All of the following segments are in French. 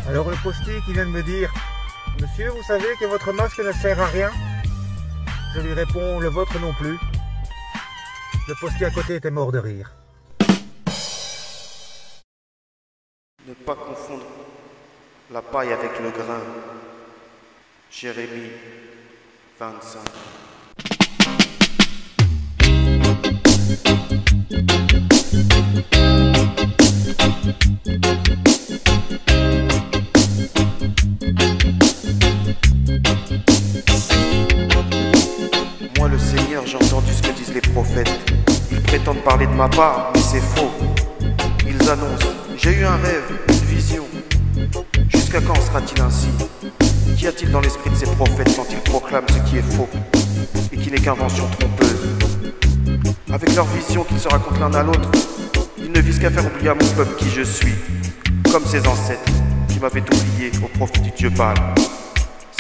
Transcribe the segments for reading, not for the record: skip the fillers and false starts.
Alors le postier qui vient de me dire « Monsieur, vous savez que votre masque ne sert à rien ?» Je lui réponds « Le vôtre non plus ». Le postier à côté était mort de rire. Ne pas confondre la paille avec le grain. Jérémie 25. Moi le Seigneur, j'ai entendu ce que disent les prophètes. Ils prétendent parler de ma part, mais c'est faux. Ils annoncent, j'ai eu un rêve, une vision. Jusqu'à quand sera-t-il ainsi? Qu'y a-t-il dans l'esprit de ces prophètes quand ils proclament ce qui est faux et qui n'est qu'invention trompeuse? Avec leur vision qu'ils se racontent l'un à l'autre, ils ne visent qu'à faire oublier à mon peuple qui je suis, comme ses ancêtres qui m'avaient oublié au profit du Dieu Baal.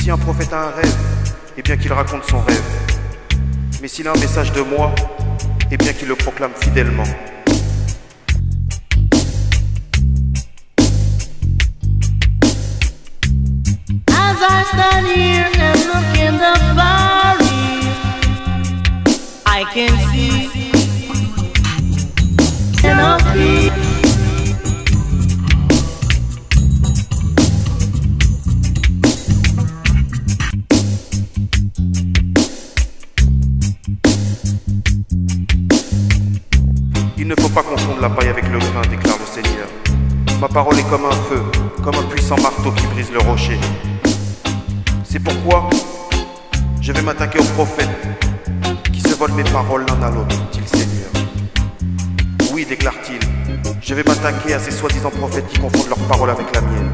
Si un prophète a un rêve, eh bien qu'il raconte son rêve. Mais s'il a un message de moi, eh bien qu'il le proclame fidèlement. As I stand here and look in the far east, I can see enough peace. Il ne faut pas confondre la paille avec le grain, déclare le Seigneur. Ma parole est comme un feu, comme un puissant marteau qui brise le rocher. C'est pourquoi je vais m'attaquer aux prophètes qui se volent mes paroles l'un à l'autre, dit le Seigneur. Oui, déclare-t-il, je vais m'attaquer à ces soi-disant prophètes qui confondent leurs paroles avec la mienne.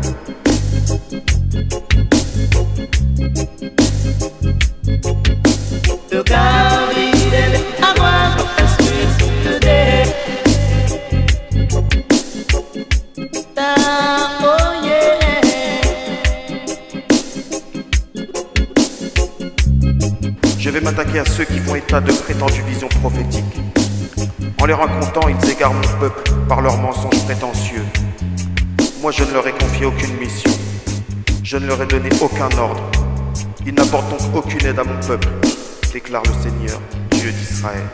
Je vais m'attaquer à ceux qui font état de prétendues visions prophétiques. En les racontant, ils égarent mon peuple par leurs mensonges prétentieux. Moi, je ne leur ai confié aucune mission. Je ne leur ai donné aucun ordre. Ils n'apportent donc aucune aide à mon peuple, déclare le Seigneur, Dieu d'Israël.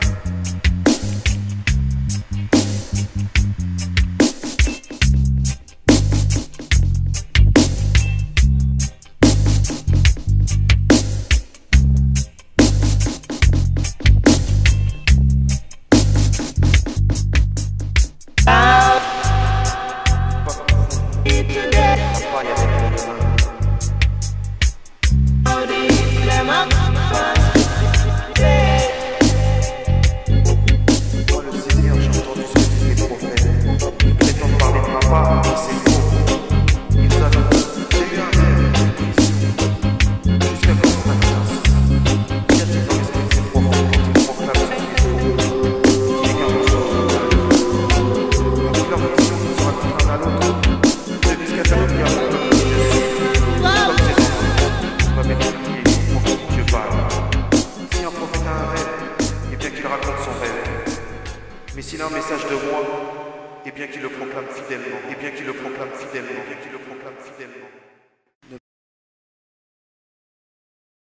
Mais s'il a un message de moi, eh bien qu'il le proclame fidèlement,